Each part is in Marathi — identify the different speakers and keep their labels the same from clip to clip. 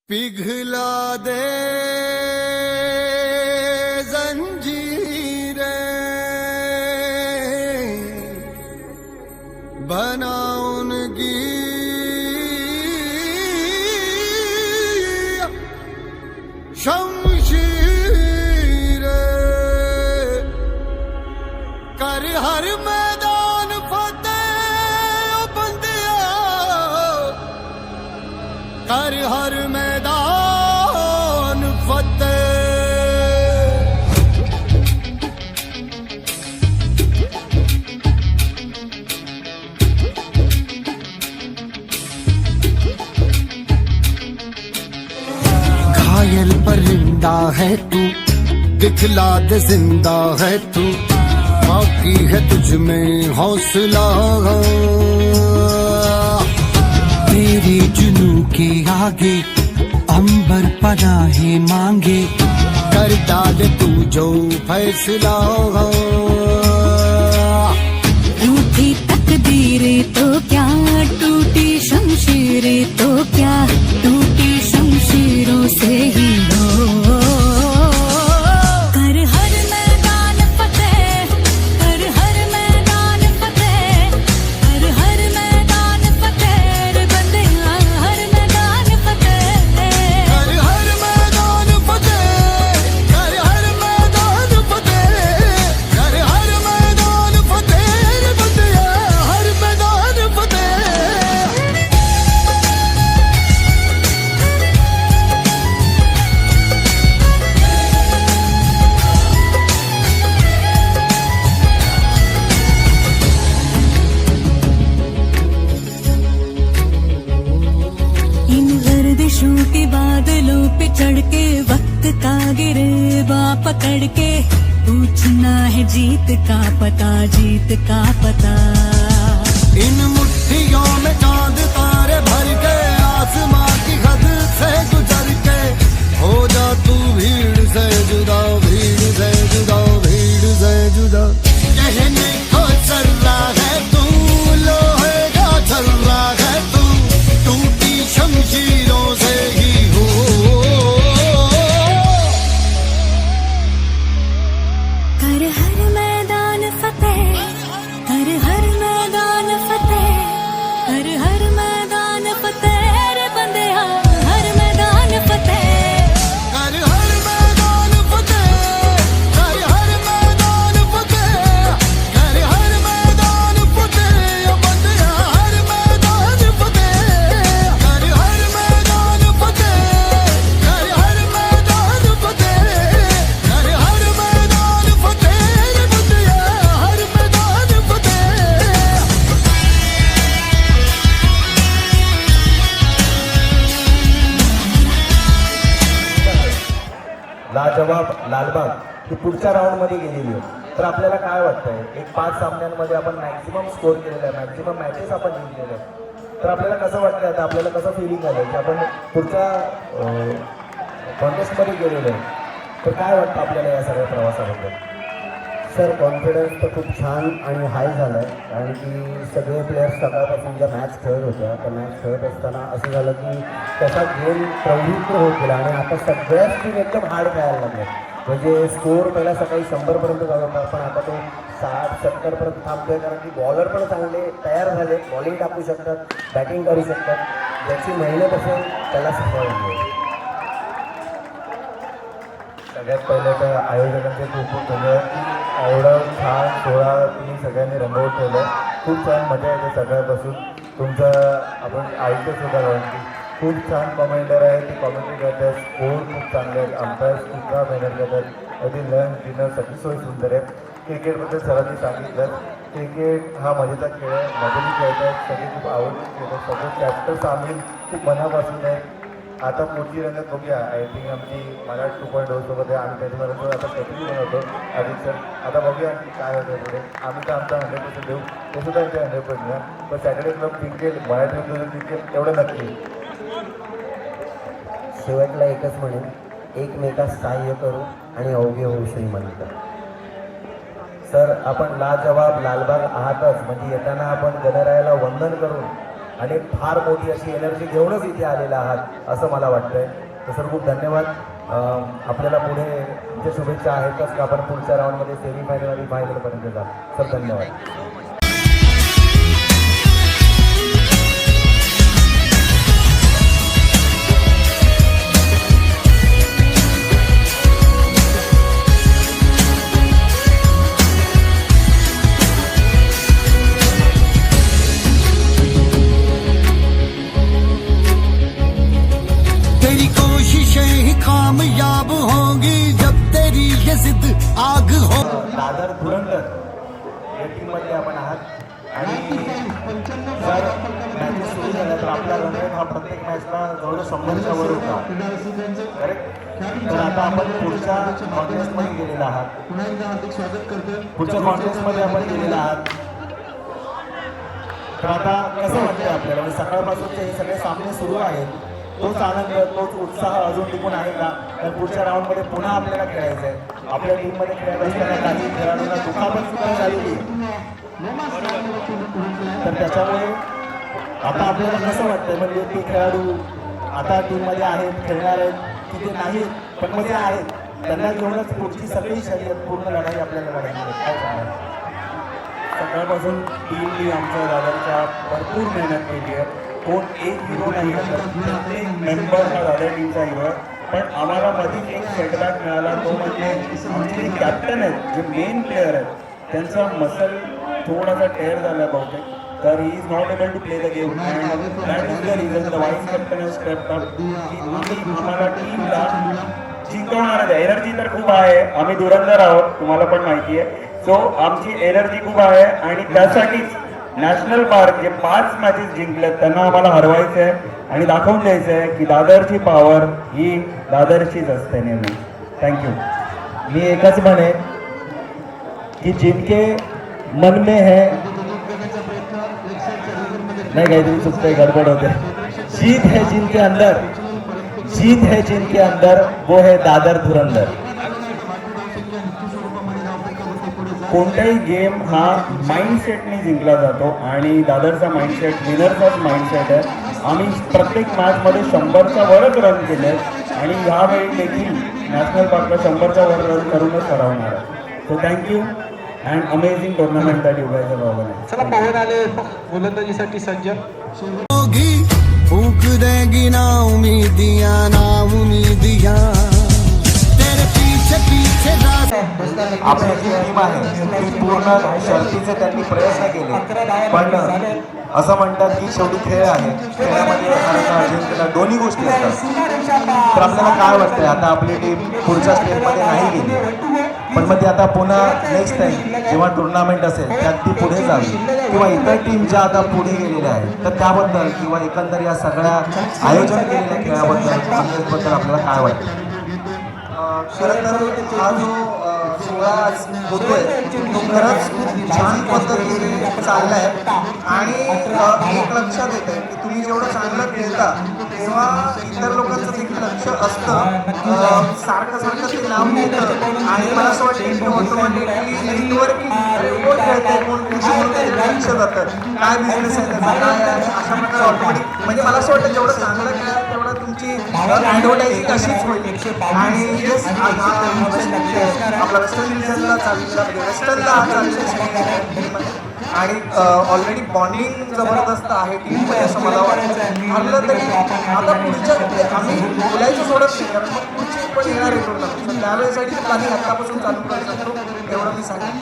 Speaker 1: पिघला दे जंजीरें बनाउनगी शमशीरें कर हर मैदान फतेह बंदिया कर हर मैदान फतेह। घायल परिंदा है तू, दिखला दे जिंदा है तू, बाकी है तुझ में हौसला। तेरे जुनू के आगे अंबर पनाहे मांगे, कर डाल तू जो फैसला।
Speaker 2: रूठी तकदीरें तो क्या, टूटी शमशीरें तो क्या, टूटी शमशीरों से ही हो। कर हर मैदान फतेह, कर हर मैदान फतेह, कर हर मैदान फतेह रे बंदिया, हर मैदान फतेह।
Speaker 1: कर हर मैदान फतेह, कर हर मैदान फतेह, कर हर मैदान फतेह रे बंदिया, हर मैदान फतेह।
Speaker 2: इन गर्दिशों के बादलों पे चढ़ के वक्त का गिरबा पकड़ के पूछना है जीत का पता, जीत का पता।
Speaker 1: इन मुट्ठियों में चांद तारे भर के, आसमां की हद से गुजर के, हो जा तू भीड़ से जुदा, भीड़ से जुदा, भीड़ से जुदा। कहने को चल रहा है तू, लोहे का चल रहा है तू, टूटी शमशीरों से ही हो।
Speaker 2: कर हर मैदान फतेह, कर हर मैदान फतेह, कर हर मैदान फतेह रे बंदिया, हर मैदान फतेह।
Speaker 1: कर हर मैदान फतेह, कर हर मैदान फतेह, कर हर मैदान फतेह बंदिया, हर मैदान फतेह। कर हर मैदान फतेह, कर हर मैदान फतेह, कर हर मैदान फतेह रे बंदिया, हर मैदान फतेह।
Speaker 3: लाजवाब लालबाग ही पुढच्या राऊंडमध्ये गेलेली आहे. तर आपल्याला काय वाटतंय, एक 5 सामन्यांमध्ये आपण मॅक्झिमम स्कोर केलेला आहे, मॅक्झिमम मॅचेस आपण जिंकलेले आहेत. तर आपल्याला कसं वाटतं, आता आपल्याला कसं फिलिंग आलं की आपण पुढच्या कॉन्टेस्टमध्ये गेलेलो आहे. तर काय वाटतं आपल्याला या सगळ्या प्रवासाबद्दल?
Speaker 4: सर कॉन्फिडन्स तर खूप छान आणि हाय झालं आहे, कारण की सगळे प्लेयर्स सकाळपासून ज्या मॅच खेळत होत्या त्या मॅच खेळत असताना असं झालं की त्याचा गेम प्रवृत्त होत गेला आणि आता सगळ्याच टीम एकदम हार्ड खेळायला लागल्या. म्हणजे स्कोअर पहिला सकाळी 100पर्यंत जात होता, पण आता तो 60-70पर्यंत थांबतोय, कारण की बॉलर पण चांगले तयार झाले, बॉलिंग टाकू शकतात, बॅटिंग करू शकतात, ज्याची मेहनत असेल त्याला सफळ होईल.
Speaker 3: सगळ्यात पहिले तर आयोजकांचे खूप खूप धन्यवाद की एवढं छान सोहळा तुम्ही सगळ्यांनी रंगवून ठेवलं आहे. खूप छान मजा येते सगळ्यापासून. तुमचं आपण ऐकतो सुद्धा, कारण की खूप छान कॉमेंटर आहे, ती कॉमेंट्री करतात, स्कोर खूप चांगले आहेत, अंपायर्स सुद्धा मेहनत करतात, अगदी लंच डिनर सगळी सोय सुंदर आहे. क्रिकेटबद्दल सरांनी सांगितलं, क्रिकेट हा मजेचा खेळ आहे, मजेने खेळतात, सगळे खूप आवडून खेळतात, सगळे कॅप्टन सामील खूप मनापासून आहे. आता पुढची रंगत बघूया. आय थिंक आमची मला 2.0 सोबत आहे, आम्ही त्याच्यापर्यंत आता कॅप्टन बनवतो अधिक सर. आता बघूया की काय होतं पुढे. आम्ही तर आमचा 100% देऊ, ते सुद्धा आमच्या 100% द्या. पण सॅटर्डे क्लब जिंकेल, मराठी जिंकेल एवढं नक्की.
Speaker 4: शेवटला एकच म्हणेन, एकमेकास सहाय्य करू आणि अवघे होऊ श्रीमंत.
Speaker 3: सर आपण लाजवाब लालबाग आहातच, म्हणजे येताना आपण गणरायाला वंदन करून आणि फार मोठी अशी एनर्जी घेऊनच इथे आलेला आहात असं मला वाटतंय. तर सर खूप धन्यवाद. आपल्याला पुढे तुमच्या शुभेच्छा आहेतच का आपण पुढच्या राऊंडमध्ये सेमीफायनल आणि फायनलपर्यंत जा. सर धन्यवाद.
Speaker 1: तेरी कोशिशें ही कामयाब होंगी जब तेरी ये जिद आग हो.
Speaker 3: दादर धुरंधर या टीममध्ये आपण आहात आणि जर मॅचेस सुरू झाल्या तर आपला रन रेट हा प्रत्येक मॅचला जवळ 100च्या वर होता. करेक्ट. तर आता आपण पुढच्या कॉन्टेस्टमध्ये गेलेला आहात. पुढच्या कॉन्टेस्टमध्ये आपण गेलेला आहात. तर आता कसं वाटतंय आपल्याला म्हणजे सकाळपासूनचे हे सगळे सामने सुरू आहेत, तोच आनंद तोच उत्साह अजून टिकून आहे का? तर पुढच्या राऊंडमध्ये पुन्हा आपल्याला खेळायचं आहे. आपल्या टीममध्ये खेळत असताना काही खेळाडूंना दुखापत सुद्धा झालेली आहे. तर त्याच्यामुळे आता आपल्याला कसं वाटतंय म्हणजे ते खेळाडू आता टीममध्ये आहेत, खेळणार आहेत की ते नाहीत, पण मध्ये आहेत, त्यांना घेऊनच पुढची सगळी शर्यत पूर्ण लढाई आपल्याला लढायची आहे. काय सांगणार? सकाळपासून टीमनी आमच्या दादरच्या भरपूर मेहनत केली आहे. कोण एक हिरो नाही आहे, प्रत्येक मेंबर हा दादर टीमचा हिरो आहे. पण आम्हाला मधीच एक सेटबॅक मिळाला, तो म्हणजे आमचे जे कॅप्टन आहेत, जे मेन प्लेअर आहेत, त्यांचा मसल थोडासा टेअर झाला बहुतेक. तर he is not able to play the game and that is the reason the vice captain has stepped up की आम्हाला टीमला जिंकवणार आहे. एनर्जी तर खूप आहे, आम्ही धुरंधर आहोत, तुम्हाला पण माहिती आहे. सो आमची एनर्जी खूप आहे आणि त्यासाठीच नॅशनल पार्क जे 5 मॅचेस जिंकलेत त्यांना आम्हाला हरवायचं आहे आणि दाखवून द्यायचं आहे की दादरची पॉवर ही दादरचीच असते नेहमी. थँक्यू.
Speaker 4: मी एकच म्हणे की जिनके मन में है नहीं, काहीतरी चुकतंय, गडबड होते. जीत है जिनके अंदर, जीत है जिनके अंदर, वो है दादर धुरंधर.
Speaker 3: कोणताही गेम हा माइंडसेटने जिंकला जातो आणि दादरचा माइंडसेट विनरचाच माइंडसेट आहे. आम्ही प्रत्येक मॅचमध्ये 100च्या वरच रन केले आणि ह्यावेळी देखील नॅशनल पार्कला 100च्या वर रन करूनच हरवणार आहे. So thank you and amazing tournament that you guys have organised.
Speaker 5: चला पाहून आले गोलंदाजीसाठी सज्ज.
Speaker 1: होगी फूक देगी ना उम्मीदियां तेरे पीछे पीछे रात.
Speaker 3: आपली जी टीम आहे ती पूर्ण शर्तीचे त्यांनी प्रयत्न केले, पण असं म्हणतात की शेवटी खेळ आहे, खेळामध्ये हारणं जिंकणं दोन्ही गोष्टी असतात. तर आपल्याला काय वाटतंय आता आपली टीम पुढच्या स्टेपमध्ये नाही गेली, पण मग ती आता पुन्हा नेक्स्ट टाइम जेव्हा टुर्नामेंट असेल त्यात ती पुढे जावी किंवा इतर टीम ज्या आता पुढे गेलेल्या आहेत तर त्याबद्दल किंवा एकंदर या सगळ्या आयोजन केलेल्या खेळाबद्दल आपल्याला काय वाटतं?
Speaker 6: खरं तर हा जो सोहळा आज होतोय तो खरंच खूप छान पद्धतीने चालला आहे आणि एक लक्षात येत आहे की तुम्ही जेवढं चांगलं खेळता तेव्हा इतर लोकांचं देखील लक्ष असतं. सारखं सारखं ते नाव येतं आणि मला असं वाटतं की ऑटोमॅटिकली नेटवर्किंग कोण खेळतंय कोण लक्ष जातं, काय बिझनेस आहे त्याचा काय आहे अशा प्रकारे ऑटोमॅटिक म्हणजे मला असं वाटतं जेवढं चांगलं खेळाल तेवढं तुमची ॲडव्हर्टायझिंग अशीच होईल. आणि येस आपला वेस्टर्न डिव्हिजनला चाललेला वेस्टर्नला हा चाललेला आणि ऑलरेडी बॉन्डिंग जबरदस्त आहे टीममध्ये असं मला वाटतं. हरलं तरी आता पुढच्या आम्ही बोलायचं सोडत नाही कारण मग पुढचे पण येणार आहे टुर्नामेंट, तर त्यावेळेसाठी प्लॅनिंग आत्तापासून चालू करू शकतो एवढं मी सांगेन.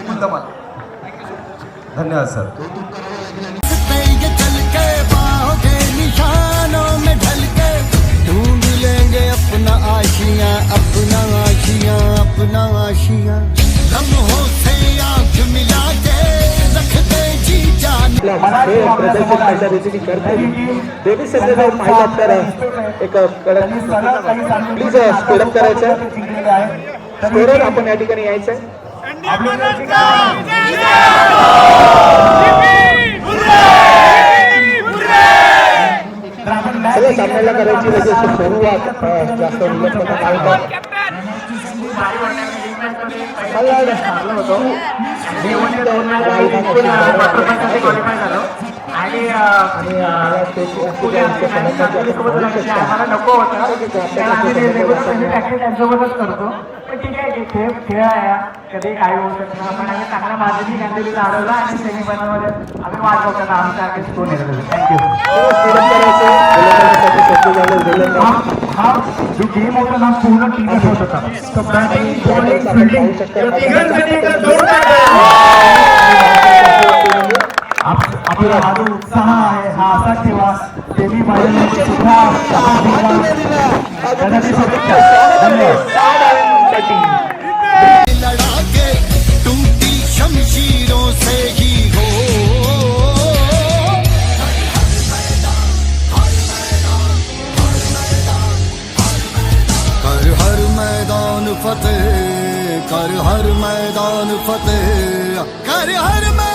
Speaker 6: मुद्दाम
Speaker 3: धन्यवाद सर.
Speaker 1: ये चल के बाहों के निशानों में ढल के ढूंढ लेंगे अपना आशियां अपना आशियां अपना आशियां. लम्हों से आंख मिला के रख दे जी जान.
Speaker 5: प्रदर्शित अशा रीतीने करते दोन्ही संघाचं पाहिलं तर एक प्लीज स्पीडअप करायचं, स्कोरर आपण या ठिकाणी यायचं. सगळं सामन्याला करायची लगेच सुरुवात जास्त
Speaker 7: आणि आम्हाला नको होतं कारण आम्ही रेग्युलर त्यांच्यासोबतच करतो. पण ठीक आहे खेळ आहे, कधी काही होऊ शकतं. पण आम्ही चांगल्या मार्जिनची कामगिरी अडवला आणि सेमीफायनलमध्ये आम्ही वाट बघतो आमच्या आगे स्कोर निघाला. हा जो गेम होता ना पूर्ण टीमच होत होता. तो बॅटिंग बॉलिंग फिल्डिंग आपला हा जो उत्साह आहे हा असा ठेवा. सेमीफायनलमध्ये सुद्धा
Speaker 1: लड़ाके टूटी शमशीरों से ही हो. कर हर मैदान फतेह, कर हर मैदान फतेह, कर हर मैदान